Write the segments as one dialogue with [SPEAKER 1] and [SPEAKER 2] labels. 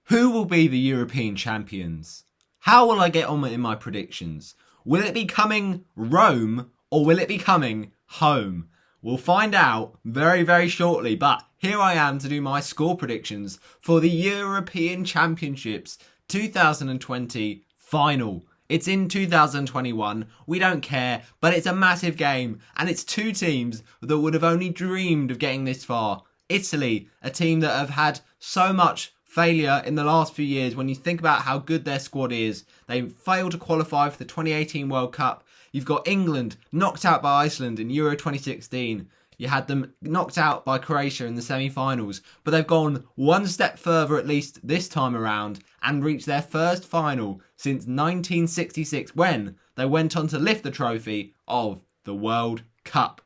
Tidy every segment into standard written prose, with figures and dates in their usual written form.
[SPEAKER 1] Who will be the European champions? How will I get on in my predictions? Will it be coming Rome or will it be coming home? We'll find out very, very shortly, but here I am to do my score predictions for the European Championships 2020 final. It's in 2021, we don't care, but it's a massive game, and it's two teams that would have only dreamed of getting this far. Italy, a team that have had so much failure in the last few years. When you think about how good their squad is, they failed to qualify for the 2018 World Cup. You've got England knocked out by Iceland in Euro 2016. You had them knocked out by Croatia in the semi-finals, but they've gone one step further at least this time around and reached their first final since 1966 when they went on to lift the trophy of the World Cup.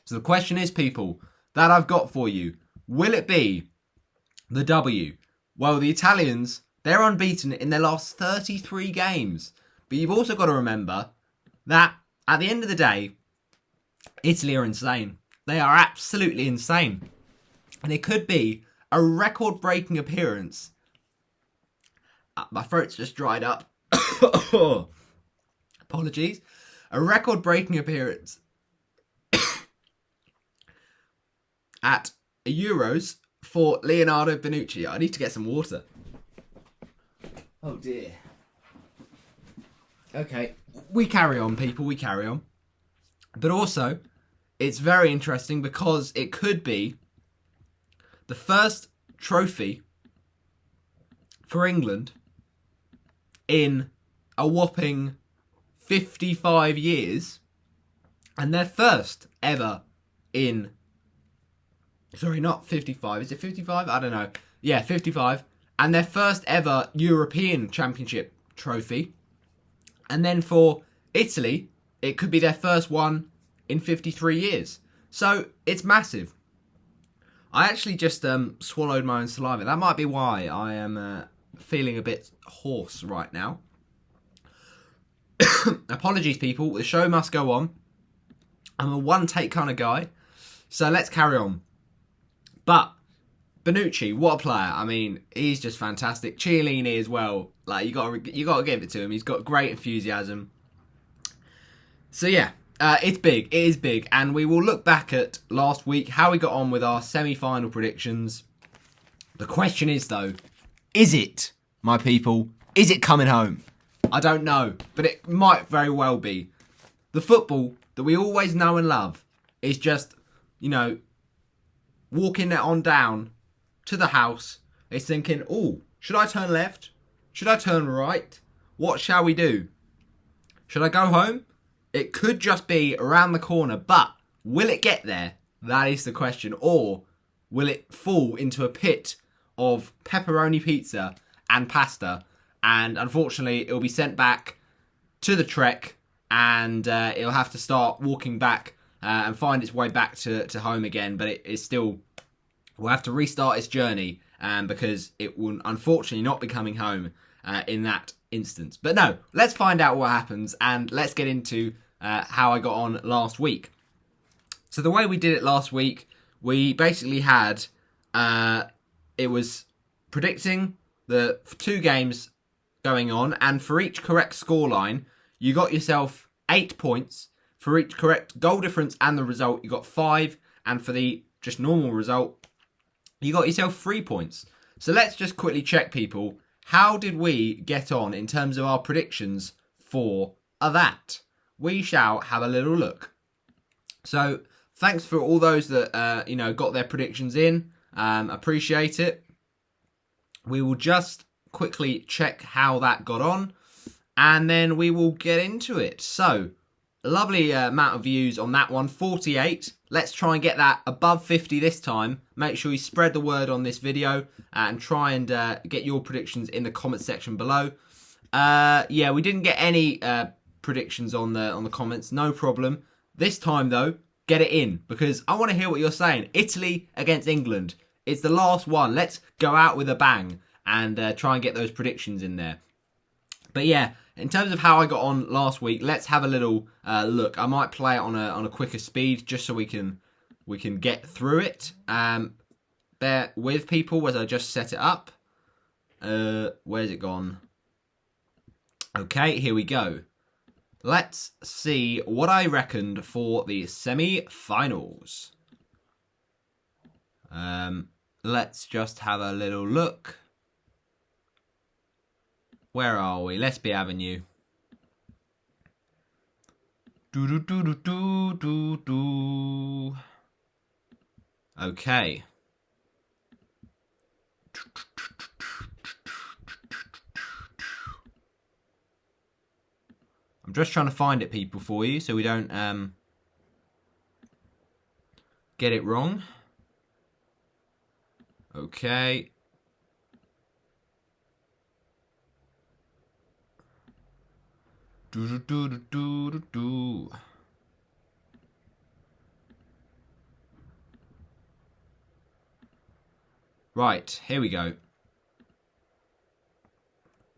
[SPEAKER 1] So the question is, people, that I've got for you, will it be the W? Well, the Italians, they're unbeaten in their last 33 games. But you've also got to remember that at the end of the day, Italy are insane. They are absolutely insane. And it could be a record-breaking appearance. My throat's just dried up. Apologies. A record-breaking appearance at Euros for Leonardo Bonucci. I need to get some water. Oh dear. Okay, we carry on, people, we carry on. But also, it's very interesting because it could be the first trophy for England in a whopping 55 years, and their first ever in... Sorry, not 55. Is it 55? I don't know. Yeah, 55. And their first ever European Championship trophy. And then for Italy, it could be their first one in 53 years. So, it's massive. I actually just swallowed my own saliva. That might be why I am feeling a bit hoarse right now. Apologies, people. The show must go on. I'm a one-take kind of guy. So, let's carry on. But Bonucci, what a player. I mean, he's just fantastic. Chiellini as well. Like, you got to give it to him. He's got great enthusiasm. So yeah, it's big. It is big. And we will look back at last week, how we got on with our semi-final predictions. The question is, though, is it, my people, is it coming home? I don't know, but it might very well be. The football that we always know and love is just, you know, walking it on down to the house. It's thinking, oh, should I turn left? Should I turn right? What shall we do? Should I go home? It could just be around the corner, but will it get there? That is the question. Or will it fall into a pit of pepperoni pizza and pasta? And unfortunately, it'll be sent back to the trek and it'll have to start walking back and find its way back to home again. But it still will have to restart its journey because it will unfortunately not be coming home in that instance. But no, let's find out what happens and let's get into how I got on last week. So the way we did it last week, we basically had, it was predicting the two games going on, and for each correct scoreline, you got yourself 8 points. For each correct goal difference and the result, you got 5. And for the just normal result, you got yourself 3 points. So let's just quickly check, people. How did we get on in terms of our predictions for that? We shall have a little look. So thanks for all those that got their predictions in. Appreciate it. We will just quickly check how that got on, and then we will get into it. So, lovely amount of views on that one, 48. Let's try and get that above 50 this time. Make sure you spread the word on this video and try and get your predictions in the comment section below. Yeah, we didn't get any predictions on the comments, no problem. This time though, get it in because I want to hear what you're saying. Italy against England. It's the last one. Let's go out with a bang and try and get those predictions in there. But yeah, in terms of how I got on last week, let's have a little look. I might play it on a quicker speed just so we can get through it. Bear with, people, as I just set it up. Where's it gone? Okay, here we go. Let's see what I reckoned for the semi-finals. Let's just have a little look. Where are we? Let's be Avenue. Okay. I'm just trying to find it, people, for you, so we don't get it wrong. Okay. Right, here we go.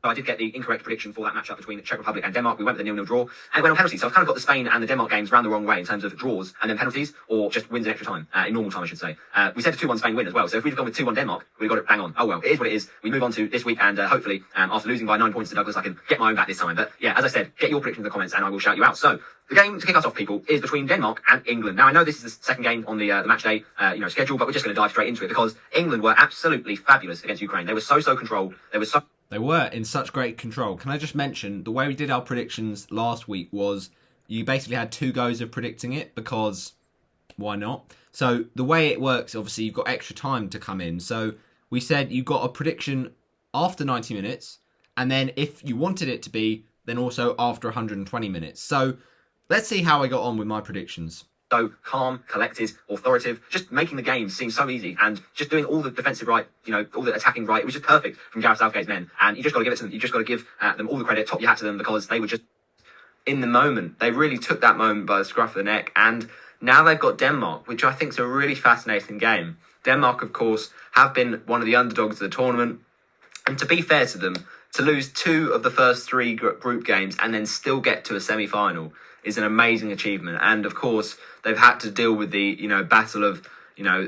[SPEAKER 2] I did get the incorrect prediction for that matchup between the Czech Republic and Denmark. We went with a 0-0 draw and went on penalties. So I've kind of got the Spain and the Denmark games round the wrong way in terms of draws and then penalties, or just wins in extra time, in normal time, I should say. We said a 2-1 Spain win as well. So if we'd gone with 2-1 Denmark, we'd got it bang on. Oh well, it is what it is. We move on to this week, and hopefully, after losing by 9 points to Douglas, I can get my own back this time. But yeah, as I said, get your predictions in the comments and I will shout you out. So the game to kick us off, people, is between Denmark and England. Now I know this is the second game on the match day, schedule, but we're just going to dive straight into it because England were absolutely fabulous against Ukraine. They were so controlled.
[SPEAKER 1] They were in such great control. Can I just mention, the way we did our predictions last week was you basically had 2 goes of predicting it because why not? So the way it works, obviously, you've got extra time to come in. So we said you got a prediction after 90 minutes, and then if you wanted it to be, then also after 120 minutes. So let's see how I got on with my predictions.
[SPEAKER 2] So calm, collected, authoritative, just making the game seem so easy and just doing all the defensive right, all the attacking right. It was just perfect from Gareth Southgate's men. And you just got to give it to them. You just got to give them all the credit, top your hat to them, because they were just in the moment. They really took that moment by the scruff of the neck. And now they've got Denmark, which I think is a really fascinating game. Denmark, of course, have been one of the underdogs of the tournament. And to be fair to them, to lose 2 of the first 3 group games and then still get to a semi-final is an amazing achievement. And of course, they've had to deal with the, battle of,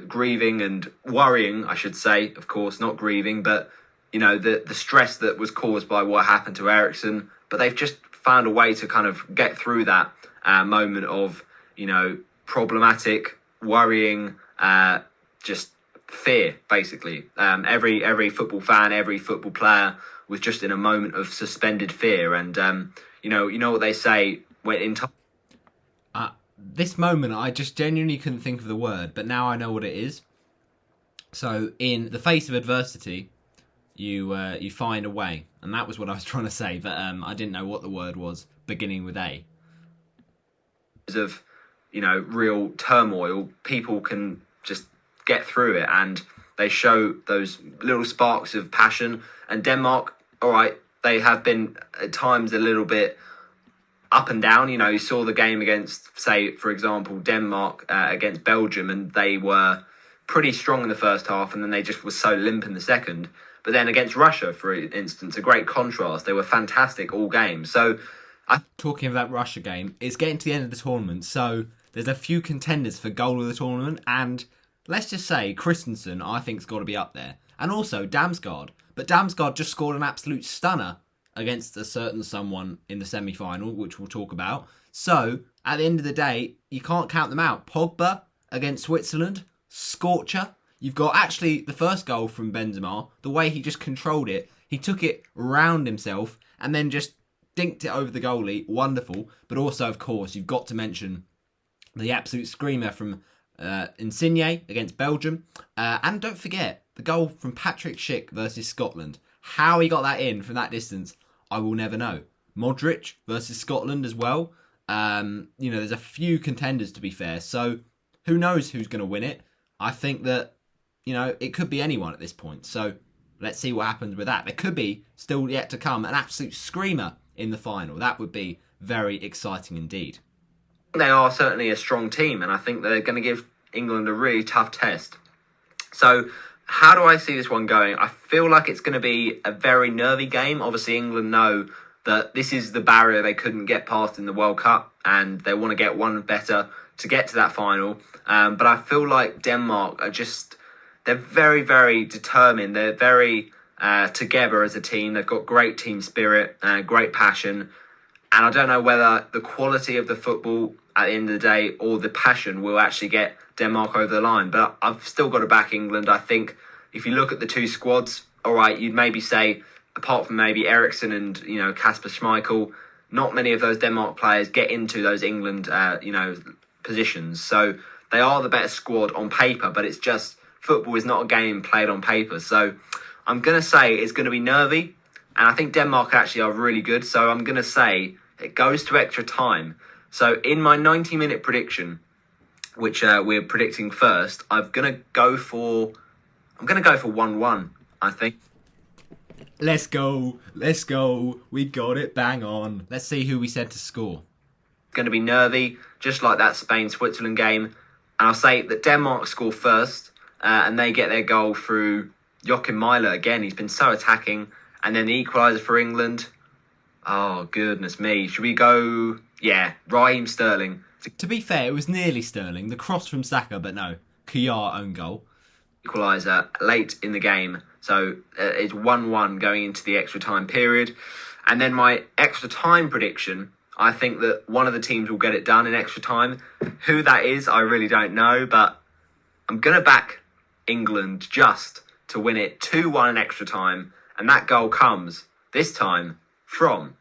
[SPEAKER 2] grieving and worrying, I should say, of course, not grieving, but, the stress that was caused by what happened to Eriksen. But they've just found a way to kind of get through that moment of, problematic, worrying, just fear, basically. Every football fan, every football player was just in a moment of suspended fear. And, you know what they say, when in time.
[SPEAKER 1] This moment, I just genuinely couldn't think of the word, but now I know what it is. So, in the face of adversity, you find a way, and that was what I was trying to say, but I didn't know what the word was beginning with A.
[SPEAKER 2] Of real turmoil, people can just get through it, and they show those little sparks of passion. And Denmark, all right, they have been at times a little bit up and down. You saw the game against, say, for example, Denmark against Belgium, and they were pretty strong in the first half, and then they just were so limp in the second. But then against Russia, for instance, a great contrast. They were fantastic all game. So,
[SPEAKER 1] talking of that Russia game, it's getting to the end of the tournament, so there's a few contenders for goal of the tournament, and let's just say Christensen, I think, has got to be up there. And also Damsgaard. But Damsgaard just scored an absolute stunner against a certain someone in the semi-final, which we'll talk about. So, at the end of the day, you can't count them out. Pogba against Switzerland, scorcher. You've got actually the first goal from Benzema, the way he just controlled it. He took it round himself and then just dinked it over the goalie. Wonderful. But also, of course, you've got to mention the absolute screamer from Insigne against Belgium. And don't forget, the goal from Patrick Schick versus Scotland. How he got that in from that distance, I will never know. Modric versus Scotland as well. There's a few contenders, to be fair. So who knows who's going to win it? I think that, it could be anyone at this point. So let's see what happens with that. There could be, still yet to come, an absolute screamer in the final. That would be very exciting indeed.
[SPEAKER 2] They are certainly a strong team, and I think they're going to give England a really tough test. So how do I see this one going? I feel like it's going to be a very nervy game. Obviously, England know that this is the barrier they couldn't get past in the World Cup, and they want to get one better to get to that final. But I feel like Denmark are they're very, very determined. They're very together as a team. They've got great team spirit, great passion. And I don't know whether the quality of the football at the end of the day or the passion will actually get Denmark over the line. But I've still got to back England. I think if you look at the two squads, all right, you'd maybe say, apart from maybe Eriksen and, Kasper Schmeichel, not many of those Denmark players get into those England, positions. So they are the better squad on paper, but it's just football is not a game played on paper. So I'm going to say it's going to be nervy. And I think Denmark actually are really good. So I'm going to say it goes to extra time. So in my 90-minute prediction, which we're predicting first, I'm going to go for 1-1, I think.
[SPEAKER 1] Let's go. We got it bang on. Let's see who we said to score.
[SPEAKER 2] Going to be nervy, just like that Spain-Switzerland game. And I'll say that Denmark score first, and they get their goal through Joachim Mæhle again. He's been so attacking. And then the equaliser for England. Oh, goodness me. Should we go... Yeah, Raheem Sterling.
[SPEAKER 1] To be fair, it was nearly Sterling. The cross from Saka, but no. Kjaer own goal.
[SPEAKER 2] Equaliser late in the game. So it's 1-1 going into the extra time period. And then my extra time prediction, I think that one of the teams will get it done in extra time. Who that is, I really don't know. But I'm going to back England just to win it 2-1 in extra time. And that goal comes, this time, from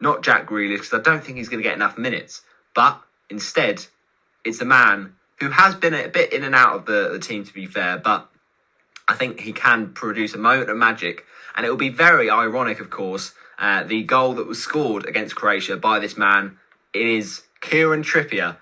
[SPEAKER 2] not Jack Grealish, because I don't think he's going to get enough minutes. But instead, it's a man who has been a bit in and out of the team, to be fair. But I think he can produce a moment of magic. And it will be very ironic, of course, the goal that was scored against Croatia by this man. It is Kieran Trippier.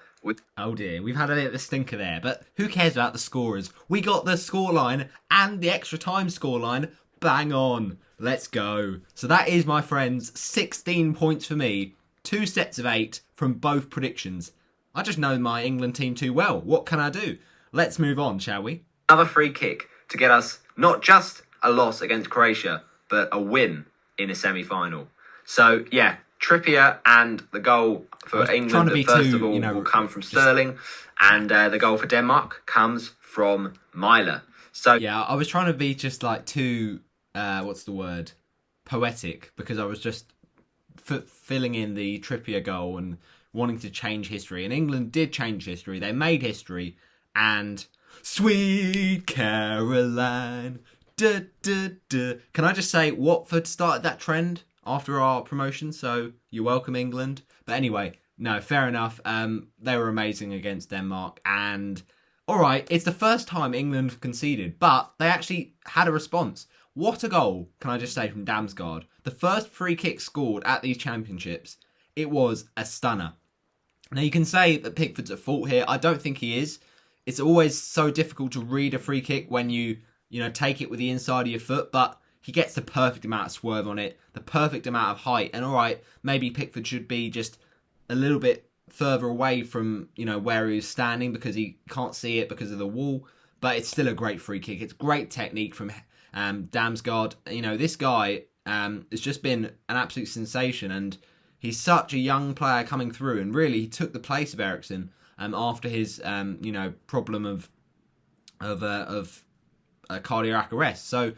[SPEAKER 1] Oh dear, we've had a bit of a stinker there. But who cares about the scorers? We got the scoreline and the extra time scoreline. Bang on. Let's go. So that is, my friends, 16 points for me. 2 sets of 8 from both predictions. I just know my England team too well. What can I do? Let's move on, shall we?
[SPEAKER 2] Another free kick to get us not just a loss against Croatia, but a win in a semi-final. So, yeah, Trippier and the goal for England, first of all, will come from Sterling. And the goal for Denmark comes from Mæhle. So
[SPEAKER 1] yeah, I was trying to be just like too... poetic, because I was just filling in the Trippier goal and wanting to change history. And England did change history. They made history. And Sweet Caroline. Da, da, da. Can I just say, Watford started that trend after our promotion. So you're welcome, England. But anyway, no, fair enough. They were amazing against Denmark. And all right, it's the first time England conceded, but they actually had a response. What a goal, can I just say, from Damsgaard. The first free kick scored at these championships. It was a stunner. Now, you can say that Pickford's at fault here. I don't think he is. It's always so difficult to read a free kick when you take it with the inside of your foot, but he gets the perfect amount of swerve on it, the perfect amount of height. And all right, maybe Pickford should be just a little bit further away from, where he was standing because he can't see it because of the wall. But it's still a great free kick. It's great technique from Damsgaard. This guy has just been an absolute sensation, and he's such a young player coming through, and really he took the place of Eriksen after his problem of cardiac arrest. So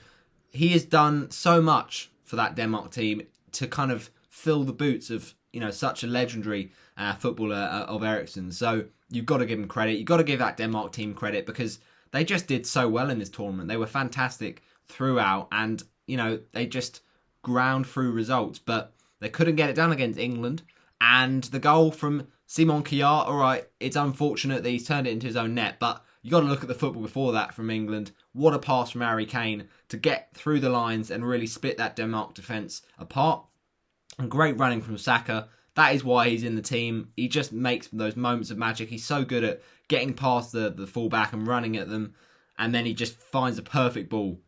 [SPEAKER 1] he has done so much for that Denmark team to kind of fill the boots of such a legendary footballer of Eriksen. So you've got to give him credit. You've got to give that Denmark team credit, because they just did so well in this tournament. They were fantastic throughout, and they just ground through results, but they couldn't get it done against England. And the goal from Simon Kjaer, all right, it's unfortunate that he's turned it into his own net, but you got to look at the football before that from England. What a pass from Harry Kane to get through the lines and really split that Denmark defence apart. And great running from Saka. That is why he's in the team. He just makes those moments of magic. He's so good at getting past the fullback and running at them. And then he just finds a perfect ball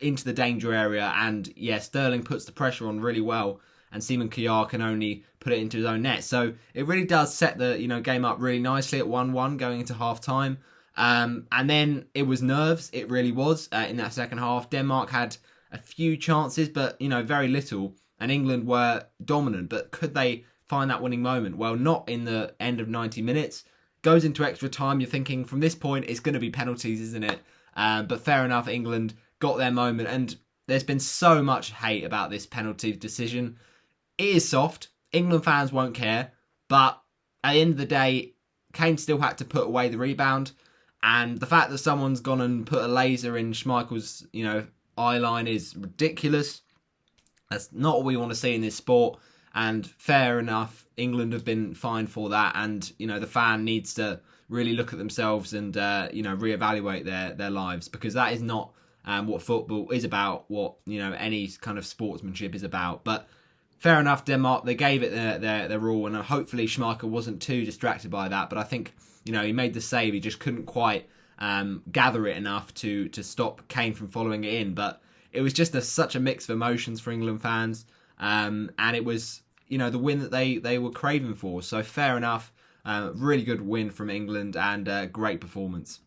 [SPEAKER 1] into the danger area. And yeah, Sterling puts the pressure on really well. And Simon Kjaer can only put it into his own net. So it really does set the game up really nicely at 1-1 going into half-time. And then it was nerves. It really was in that second half. Denmark had a few chances, but very little. And England were dominant. But could they find that winning moment? Well, not in the end of 90 minutes. Goes into extra time. You're thinking from this point it's going to be penalties, isn't it? But fair enough, England got their moment. And there's been so much hate about this penalty decision. It is soft. England fans won't care. But at the end of the day, Kane still had to put away the rebound. And the fact that someone's gone and put a laser in Schmeichel's, eye line is ridiculous. That's not what we want to see in this sport. And fair enough, England have been fined for that. And, the fan needs to really look at themselves and, reevaluate their lives. Because that is not what football is about, what, any kind of sportsmanship is about. But fair enough, Denmark, they gave it their all. And hopefully Schmeichel wasn't too distracted by that. But I think, he made the save. He just couldn't quite gather it enough to stop Kane from following it in. But it was just such a mix of emotions for England fans. And it was, the win that they were craving for. So fair enough. Really good win from England and a great performance.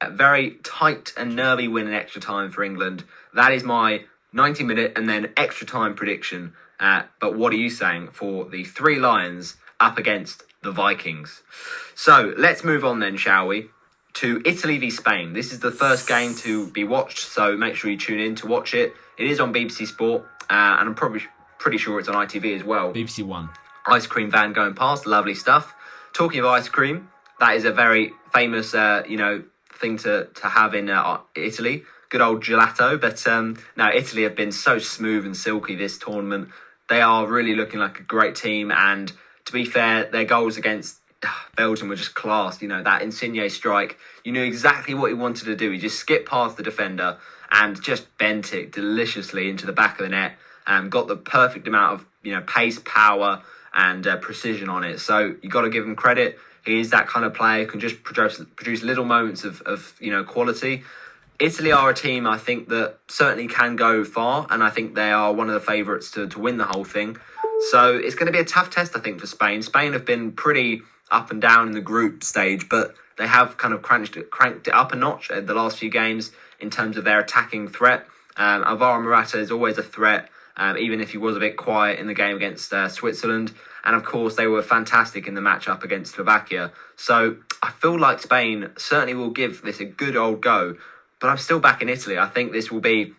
[SPEAKER 2] A very tight and nervy win in extra time for England. That is my 90-minute and then extra time prediction. But what are you saying for the Three Lions up against the Vikings? So let's move on then, shall we, to Italy v Spain. This is the first game to be watched, so make sure you tune in to watch it. It is on BBC Sport, and I'm probably pretty sure it's on ITV as well.
[SPEAKER 1] BBC One.
[SPEAKER 2] Ice cream van going past, lovely stuff. Talking of ice cream, that is a very famous, thing to have in Italy. Good old gelato. But now Italy have been so smooth and silky this tournament. They are really looking like a great team. And to be fair, their goals against Belgium were just class. That Insigne strike, you knew exactly what he wanted to do. He just skipped past the defender and just bent it deliciously into the back of the net. Got the perfect amount of pace, power, and precision on it. So you got to give him credit. He is that kind of player who can just produce little moments of quality. Italy are a team, I think, that certainly can go far, and I think they are one of the favourites to win the whole thing. So it's going to be a tough test, I think, for Spain. Spain have been pretty up and down in the group stage, but they have kind of cranked it up a notch in the last few games in terms of their attacking threat. Alvaro Morata is always a threat, even if he was a bit quiet in the game against Switzerland. And of course, they were fantastic in the matchup against Slovakia. So I feel like Spain certainly will give this a good old go. But I'm still back in Italy. I think this will be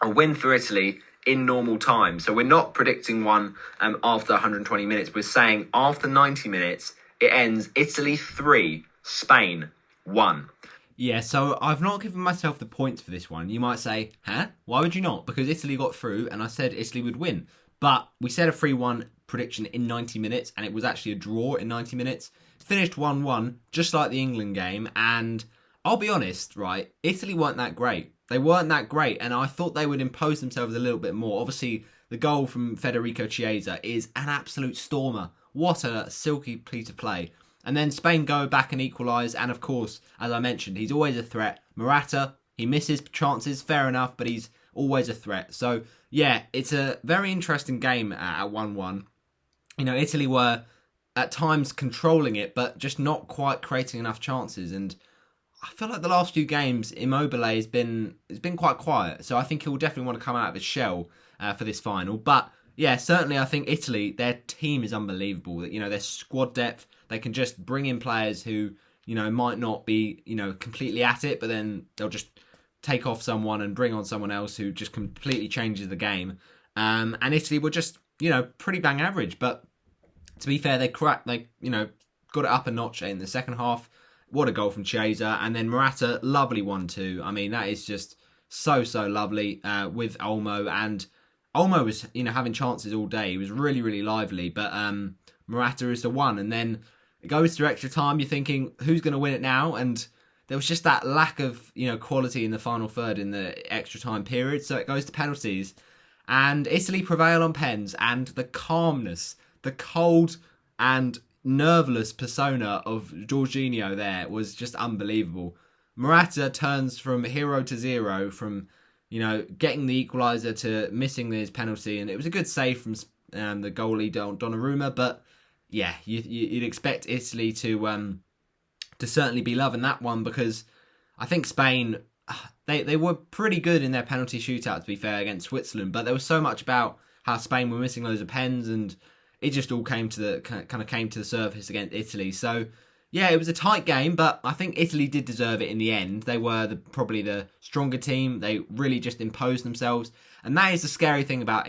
[SPEAKER 2] a win for Italy in normal time. So we're not predicting one after 120 minutes. We're saying after 90 minutes, it ends Italy 3, Spain 1.
[SPEAKER 1] Yeah, so I've not given myself the points for this one. You might say, why would you not? Because Italy got through and I said Italy would win. But we said a 3-1 prediction in 90 minutes and it was actually a draw in 90 minutes. Finished 1-1, just like the England game. And I'll be honest, right, Italy weren't that great. They weren't that great and I thought they would impose themselves a little bit more. Obviously, the goal from Federico Chiesa is an absolute stormer. What a silky piece of play. And then Spain go back and equalise. And of course, as I mentioned, he's always a threat. Morata, he misses chances, fair enough, but he's always a threat. So, yeah, it's a very interesting game at 1-1. Italy were at times controlling it, but just not quite creating enough chances. And I feel like the last few games, Immobile has been quite quiet. So I think he'll definitely want to come out of his shell for this final. But yeah, certainly I think Italy, their team is unbelievable. Their squad depth, they can just bring in players who, might not be, completely at it, but then they'll just take off someone and bring on someone else who just completely changes the game. And Italy were just, pretty bang average. But to be fair, they got it up a notch in the second half. What a goal from Chiesa. And then Morata, lovely 1-2. I mean, that is just so lovely with Olmo. And Olmo was, having chances all day. He was really, really lively. But Morata is the one. And then it goes to extra time. You're thinking, who's going to win it now? And there was just that lack of, quality in the final third in the extra time period. So it goes to penalties. And Italy prevail on pens. And the calmness, the cold and nerveless persona of Jorginho there was just unbelievable. Morata turns from hero to zero, from getting the equaliser to missing his penalty, and it was a good save from the goalie Donnarumma. But yeah, you'd expect Italy to certainly be loving that one, because I think Spain, they were pretty good in their penalty shootout, to be fair, against Switzerland, but there was so much about how Spain were missing loads of pens, and it just all came to the surface against Italy. So yeah, it was a tight game, but I think Italy did deserve it in the end. They were probably the stronger team. They really just imposed themselves. And that is the scary thing about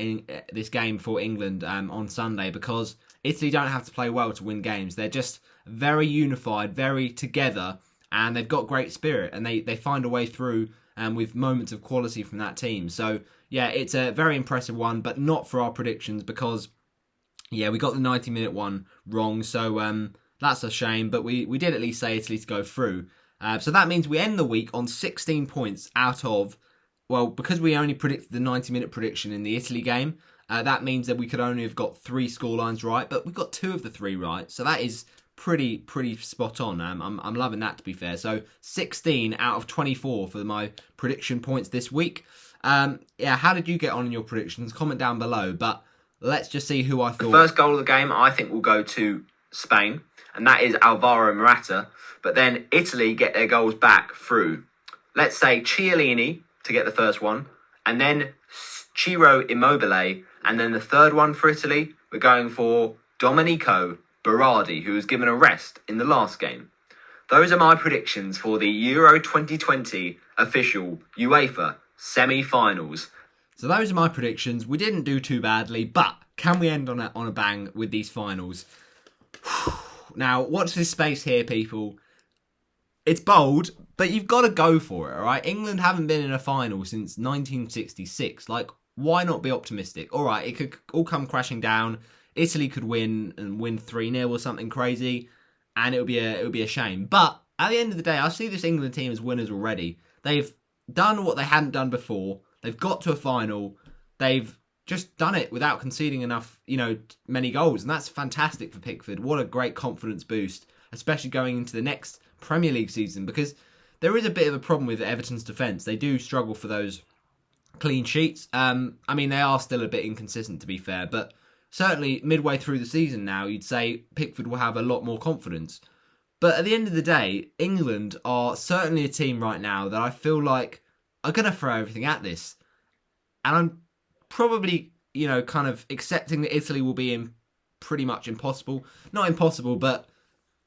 [SPEAKER 1] this game for England on Sunday, because Italy don't have to play well to win games. They're just very unified, very together, and they've got great spirit, and they find a way through with moments of quality from that team. So, yeah, it's a very impressive one, but not for our predictions because, yeah, we got the 90-minute one wrong. So, that's a shame, but we did at least say Italy to go through. So that means we end the week on 16 points out of, well, because we only predicted the 90-minute prediction in the Italy game, that means that we could only have got 3 scorelines right, but we got 2 of the 3 right. So that is pretty spot on. I'm loving that, to be fair. So 16 out of 24 for my prediction points this week. Yeah, how did you get on in your predictions? Comment down below, but let's just see who I thought.
[SPEAKER 2] The first goal of the game, I think, will go to Spain, and that is Alvaro Morata. But then Italy get their goals back through, let's say, Chiellini to get the first one, and then Ciro Immobile, and then the third one for Italy, we're going for Domenico Berardi, who was given a rest in the last game. Those are my predictions for the Euro 2020 official UEFA semi-finals.
[SPEAKER 1] So those are my predictions. We didn't do too badly, but can we end on a bang with these finals? Now, watch this space here, people. It's bold, but you've got to go for it, all right? England haven't been in a final since 1966. Like, why not be optimistic? All right, it could all come crashing down. Italy could win 3-0 or something crazy, and it would be a shame. But at the end of the day, I see this England team as winners already. They've done what they hadn't done before. They've got to a final. They've just done it without conceding enough, many goals, and that's fantastic for Pickford. What a great confidence boost, especially going into the next Premier League season, because there is a bit of a problem with Everton's defence. They do struggle for those clean sheets. I mean, they are still a bit inconsistent, to be fair, but certainly midway through the season now, you'd say Pickford will have a lot more confidence. But at the end of the day, England are certainly a team right now that I feel like are going to throw everything at this. And I'm probably, kind of accepting that Italy will be pretty much impossible. Not impossible, but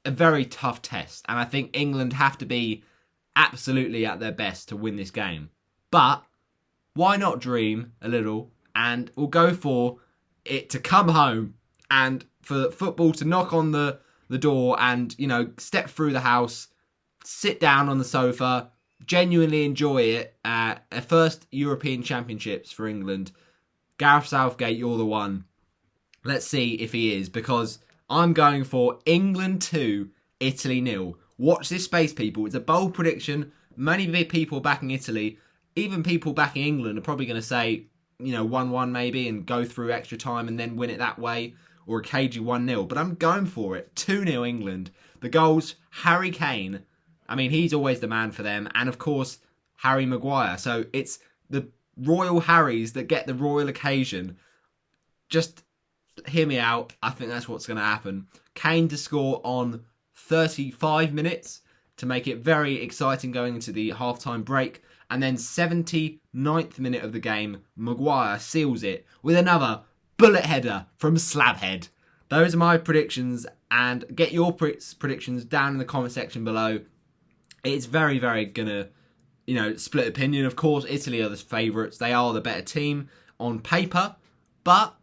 [SPEAKER 1] a very tough test. And I think England have to be absolutely at their best to win this game. But why not dream a little, and we'll go for it to come home and for football to knock on the door and, step through the house, sit down on the sofa, genuinely enjoy it. A first European Championships for England. Gareth Southgate, you're the one. Let's see if he is, because I'm going for England 2, Italy 0. Watch this space, people. It's a bold prediction. Many big people backing Italy. Even people backing England are probably going to say, 1-1 maybe and go through extra time and then win it that way, or a cagey 1-0. But I'm going for it. 2-0 England. The goals, Harry Kane. I mean, he's always the man for them. And, of course, Harry Maguire. So it's the Royal Harrys that get the royal occasion. Just hear me out. I think that's what's going to happen. Kane to score on 35 minutes to make it very exciting going into the halftime break. And then 79th minute of the game, Maguire seals it with another bullet header from Slabhead. Those are my predictions, and get your predictions down in the comment section below. It's very, very gonna, split opinion. Of course, Italy are the favourites. They are the better team on paper, but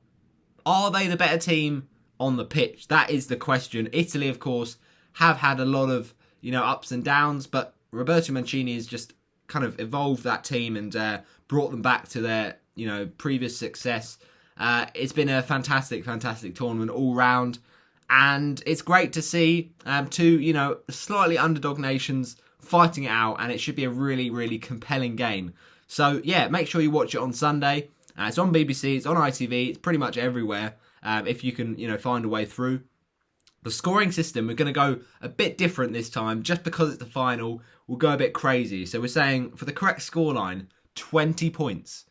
[SPEAKER 1] are they the better team on the pitch? That is the question. Italy, of course, have had a lot of, ups and downs, but Roberto Mancini has just kind of evolved that team and brought them back to their, previous success. It's been a fantastic tournament all round, and it's great to see two, slightly underdog nations fighting it out, and it should be a really, really compelling game. So, yeah, make sure you watch it on Sunday. It's on BBC, it's on ITV, it's pretty much everywhere, if you can, find a way through. The scoring system, we're going to go a bit different this time, just because it's the final, we'll go a bit crazy. So we're saying, for the correct scoreline, 20 points.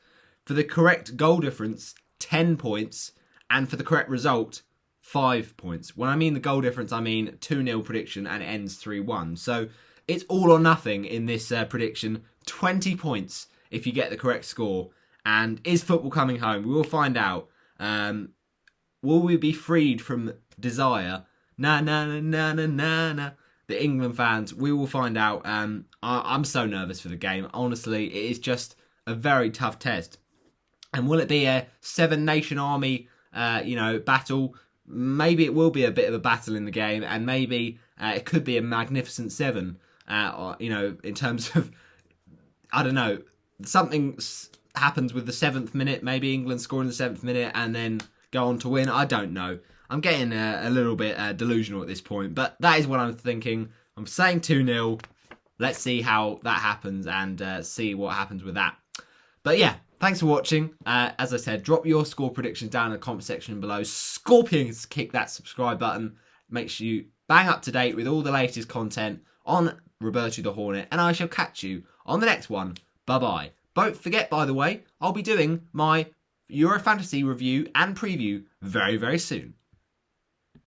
[SPEAKER 1] For the correct goal difference, 10 points. And for the correct result, 5 points. When I mean the goal difference, I mean 2-0 prediction and it ends 3-1. So it's all or nothing in this prediction. 20 points if you get the correct score. And is football coming home? We will find out. Will we be freed from desire? Na na na na na na. the England fans, we will find out. I'm so nervous for the game. Honestly, it is just a very tough test. And will it be a 7-nation army, battle? Maybe it will be a bit of a battle in the game, and maybe it could be a magnificent 7. In terms of, I don't know, something happens with the 7th minute. Maybe England score in the 7th minute and then go on to win. I don't know. I'm getting a little bit delusional at this point, but that is what I'm thinking. I'm saying 2-0. Let's see how that happens and see what happens with that. But yeah, thanks for watching. As I said, drop your score predictions down in the comment section below. Scorpions, kick that subscribe button. Make sure you bang up to date with all the latest content on Roberto the Hornet, and I shall catch you on the next one. Bye-bye. Don't forget, by the way, I'll be doing my Euro Fantasy review and preview very, very soon.